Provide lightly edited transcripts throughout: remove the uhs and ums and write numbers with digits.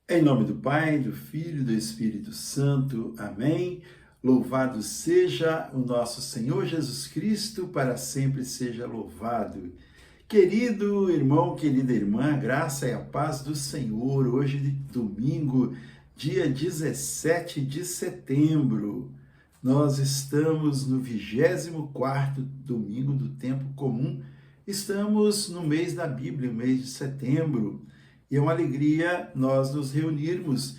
Em nome do Pai, do Filho e do Espírito Santo. Amém. Louvado seja o nosso Senhor Jesus Cristo, para sempre seja louvado. Querido irmão, querida irmã, a graça e a paz do Senhor. Hoje, domingo, dia 17 de setembro, nós estamos no 24º domingo do tempo comum. Estamos no mês da Bíblia, o mês de setembro. E é uma alegria nós nos reunirmos,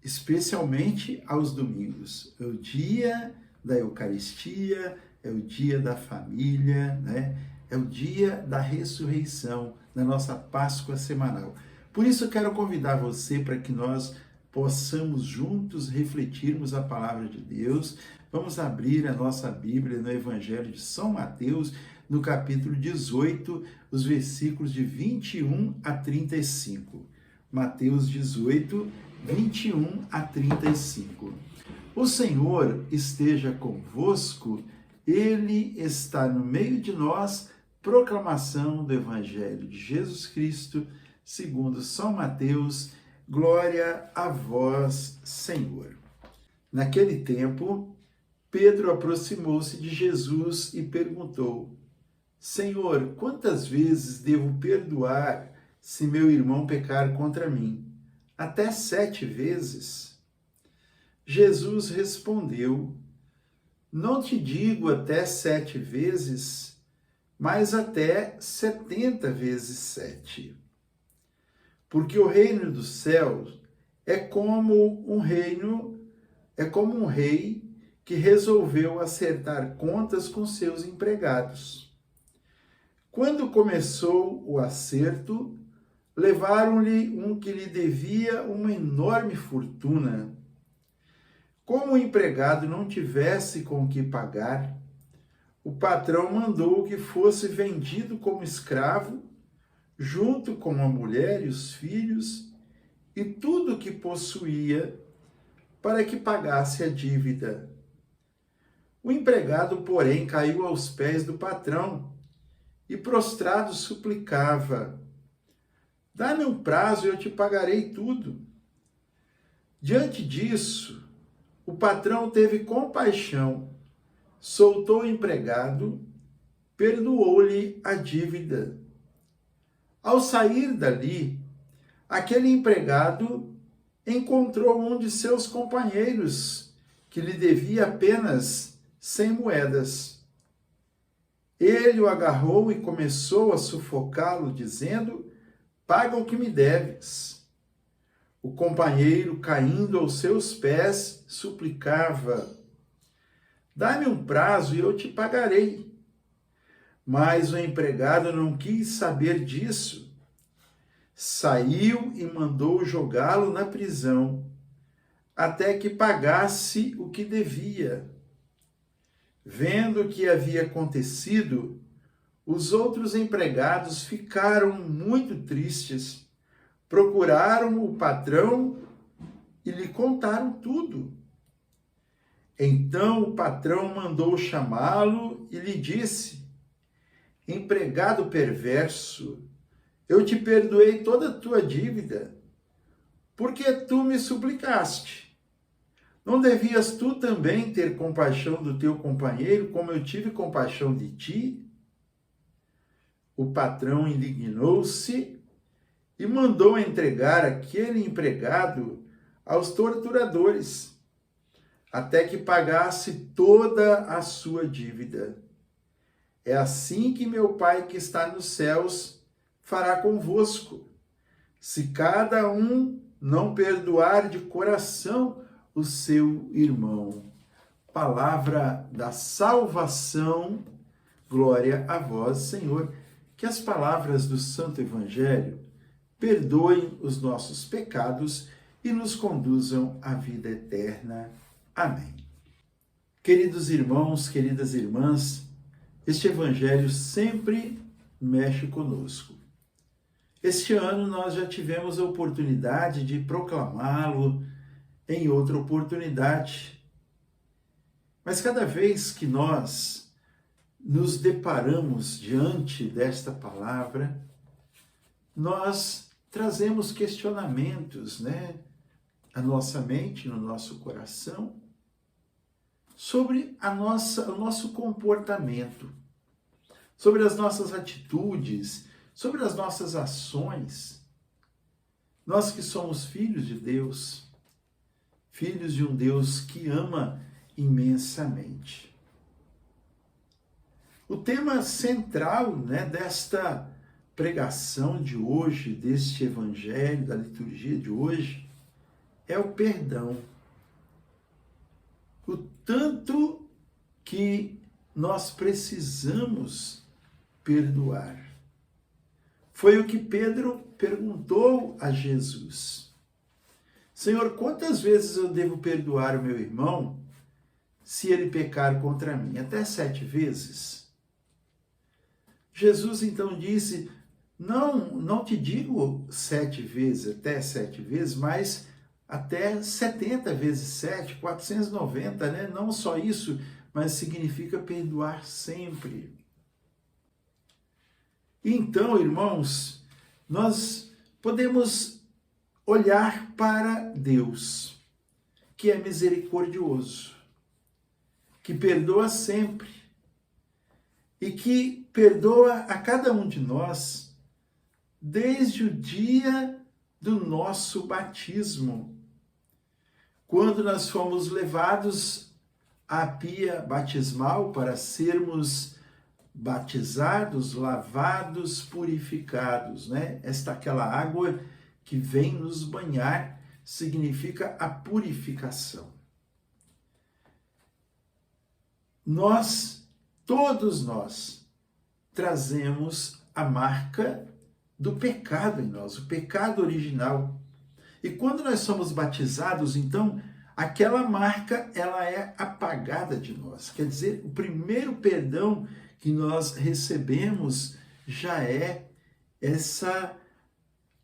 especialmente aos domingos. É o dia da Eucaristia, é o dia da família, né? É o dia da ressurreição, da nossa Páscoa semanal. Por isso eu quero convidar você para que nós possamos juntos refletirmos a palavra de Deus. Vamos abrir a nossa Bíblia no Evangelho de São Mateus, no capítulo 18, os versículos de 21 a 35. Mateus 18, 21 a 35. O Senhor esteja convosco, Ele está no meio de nós. Proclamação do Evangelho de Jesus Cristo, segundo São Mateus. Glória a vós, Senhor. Naquele tempo, Pedro aproximou-se de Jesus e perguntou: Senhor, quantas vezes devo perdoar se meu irmão pecar contra mim? Até 7 vezes? Jesus respondeu: Não te digo até 7 vezes, mas até 70 vezes 7. Porque o reino dos céus é como um rei que resolveu acertar contas com seus empregados. Quando começou o acerto, levaram-lhe um que lhe devia uma enorme fortuna. Como o empregado não tivesse com o que pagar, o patrão mandou que fosse vendido como escravo, junto com a mulher e os filhos, e tudo o que possuía, para que pagasse a dívida. O empregado, porém, caiu aos pés do patrão, e prostrado suplicava: Dá-me um prazo e eu te pagarei tudo. Diante disso, o patrão teve compaixão, soltou o empregado, perdoou-lhe a dívida. Ao sair dali, aquele empregado encontrou um de seus companheiros, que lhe devia apenas 100 moedas. Ele o agarrou e começou a sufocá-lo, dizendo: Paga o que me deves. O companheiro, caindo aos seus pés, suplicava: Dá-me um prazo e eu te pagarei. Mas o empregado não quis saber disso. Saiu e mandou jogá-lo na prisão, até que pagasse o que devia. Vendo o que havia acontecido, os outros empregados ficaram muito tristes, procuraram o patrão e lhe contaram tudo. Então o patrão mandou chamá-lo e lhe disse: Empregado perverso, eu te perdoei toda a tua dívida, porque tu me suplicaste. Não devias tu também ter compaixão do teu companheiro, como eu tive compaixão de ti? O patrão indignou-se e mandou entregar aquele empregado aos torturadores, até que pagasse toda a sua dívida. É assim que meu Pai que está nos céus fará convosco, se cada um não perdoar de coração o seu irmão. Palavra da salvação. Glória a vós, Senhor. Que as palavras do Santo Evangelho perdoem os nossos pecados e nos conduzam à vida eterna. Amém. Queridos irmãos, queridas irmãs, este Evangelho sempre mexe conosco. Este ano nós já tivemos a oportunidade de proclamá-lo em outra oportunidade. Mas cada vez que nós nos deparamos diante desta palavra, nós trazemos questionamentos, né, à nossa mente, no nosso coração, sobre o nosso comportamento, sobre as nossas atitudes, sobre as nossas ações. Nós que somos filhos de Deus, filhos de um Deus que ama imensamente. O tema central, né, desta pregação de hoje, deste evangelho, da liturgia de hoje, é o perdão. O tanto que nós precisamos perdoar. Foi o que Pedro perguntou a Jesus. Senhor, quantas vezes eu devo perdoar o meu irmão se ele pecar contra mim? Até 7 vezes? Jesus então disse, não te digo 7 vezes, até 7 vezes, mas até 70 vezes 7, 490, né? Não só isso, mas significa perdoar sempre. Então, irmãos, nós podemos olhar para Deus, que é misericordioso, que perdoa sempre e que perdoa a cada um de nós desde o dia do nosso batismo, quando nós fomos levados à pia batismal para sermos batizados, lavados, purificados, né? Aquela água que vem nos banhar significa a purificação. Todos nós, trazemos a marca do pecado em nós, o pecado original. E quando nós somos batizados, então, aquela marca, ela é apagada de nós. Quer dizer, o primeiro perdão que nós recebemos já é essa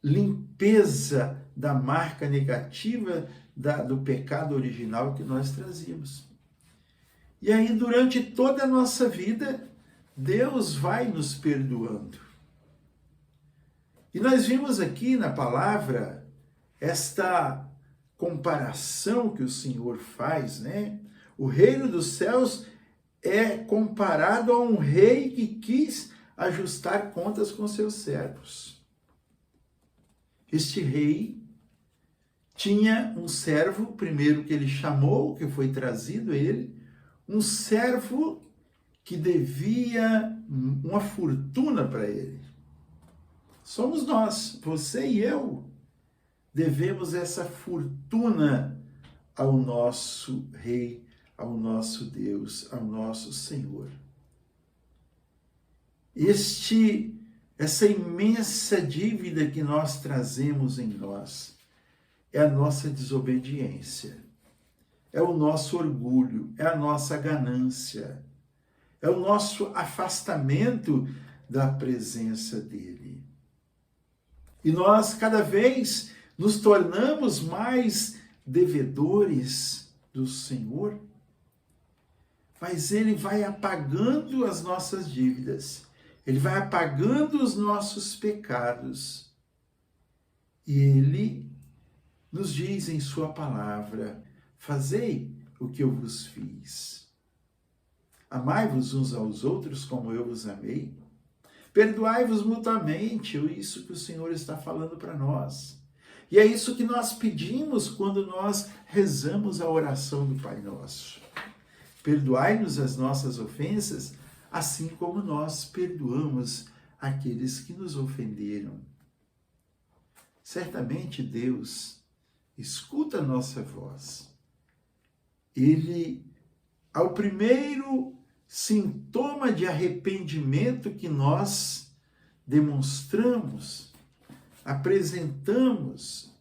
limpeza da marca negativa do pecado original que nós trazíamos. E aí, durante toda a nossa vida, Deus vai nos perdoando. E nós vimos aqui na palavra esta comparação que o Senhor faz, né? O reino dos céus é comparado a um rei que quis ajustar contas com seus servos. Este rei tinha um servo, primeiro que ele chamou, que foi trazido ele, um servo que devia uma fortuna para ele. Somos nós, você e eu, devemos essa fortuna ao nosso rei, ao nosso Deus, ao nosso Senhor. Essa imensa dívida que nós trazemos em nós é a nossa desobediência, é o nosso orgulho, é a nossa ganância, é o nosso afastamento da presença dele. E nós cada vez nos tornamos mais devedores do Senhor, mas ele vai apagando as nossas dívidas, ele vai apagando os nossos pecados. E ele nos diz em sua palavra, fazei o que eu vos fiz. Amai-vos uns aos outros como eu vos amei. Perdoai-vos mutuamente, isso que o Senhor está falando para nós. E é isso que nós pedimos quando nós rezamos a oração do Pai Nosso. Perdoai-nos as nossas ofensas, assim como nós perdoamos aqueles que nos ofenderam. Certamente Deus escuta a nossa voz. Ele, ao primeiro sintoma de arrependimento que nós demonstramos, apresentamos,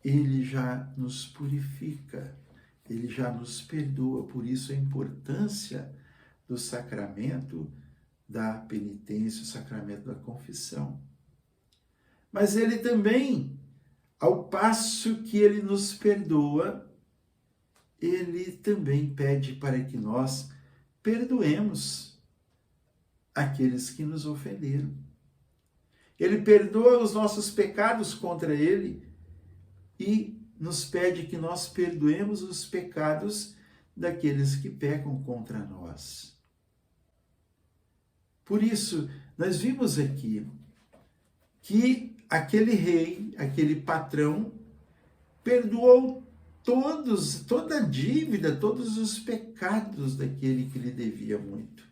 ele já nos purifica, ele já nos perdoa. Por isso a importância do sacramento da penitência, o sacramento da confissão. Mas ele também, ao passo que ele nos perdoa, ele também pede para que nós perdoemos aqueles que nos ofenderam. Ele perdoa os nossos pecados contra ele e nos pede que nós perdoemos os pecados daqueles que pecam contra nós. Por isso, nós vimos aqui que aquele rei, aquele patrão, perdoou toda a dívida, todos os pecados daquele que lhe devia muito.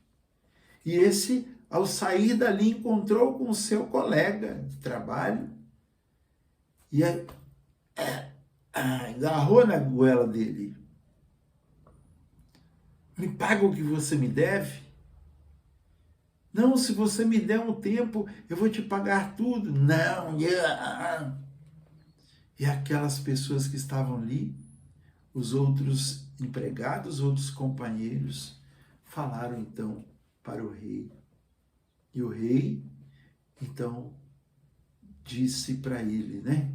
E esse, ao sair dali, encontrou com o seu colega de trabalho e agarrou na goela dele. Me paga o que você me deve? Não, se você me der um tempo, eu vou te pagar tudo. Não, E aquelas pessoas que estavam ali, os outros empregados, outros companheiros, falaram então para o rei. E o rei, então, disse para ele, né?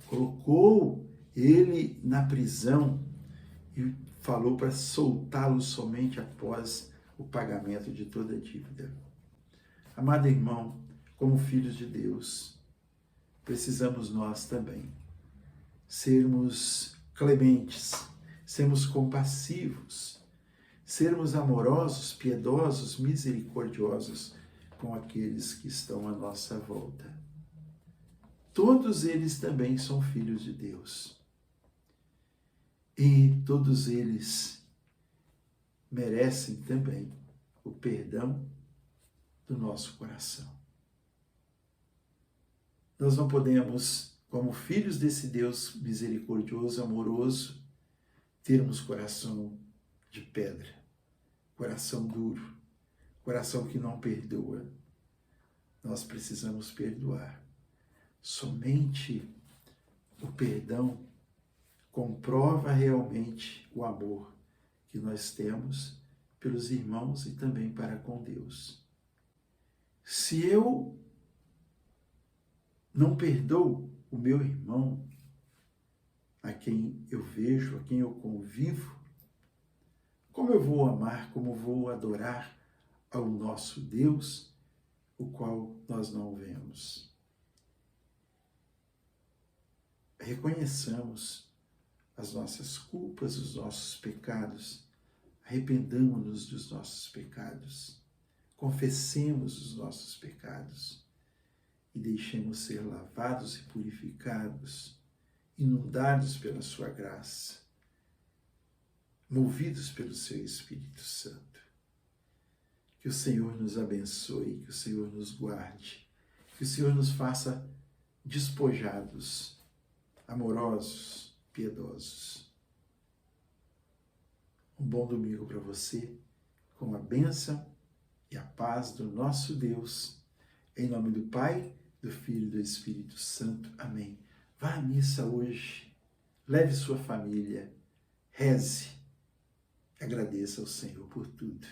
Colocou ele na prisão e falou para soltá-lo somente após o pagamento de toda a dívida. Amado irmão, como filhos de Deus, precisamos nós também sermos clementes, sermos compassivos, sermos amorosos, piedosos, misericordiosos com aqueles que estão à nossa volta. Todos eles também são filhos de Deus. E todos eles merecem também o perdão do nosso coração. Nós não podemos, como filhos desse Deus misericordioso, amoroso, termos coração de pedra, coração duro, coração que não perdoa. Nós precisamos perdoar. Somente o perdão comprova realmente o amor que nós temos pelos irmãos e também para com Deus. Se eu não perdoo o meu irmão, a quem eu vejo, a quem eu convivo, como eu vou amar, como vou adorar ao nosso Deus, o qual nós não vemos? Reconheçamos as nossas culpas, os nossos pecados, arrependamo-nos dos nossos pecados, confessemos os nossos pecados e deixemos ser lavados e purificados, inundados pela sua graça, movidos pelo seu Espírito Santo. Que o Senhor nos abençoe, que o Senhor nos guarde, que o Senhor nos faça despojados, amorosos, piedosos. Um bom domingo para você, com a bênção e a paz do nosso Deus. Em nome do Pai, do Filho e do Espírito Santo. Amém. Vá à missa hoje, leve sua família, reze, agradeça ao Senhor por tudo.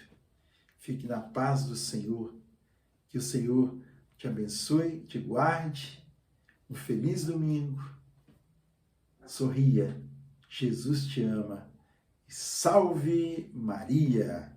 Fique na paz do Senhor, que o Senhor te abençoe, te guarde. Um feliz domingo. Sorria, Jesus te ama. Salve Maria!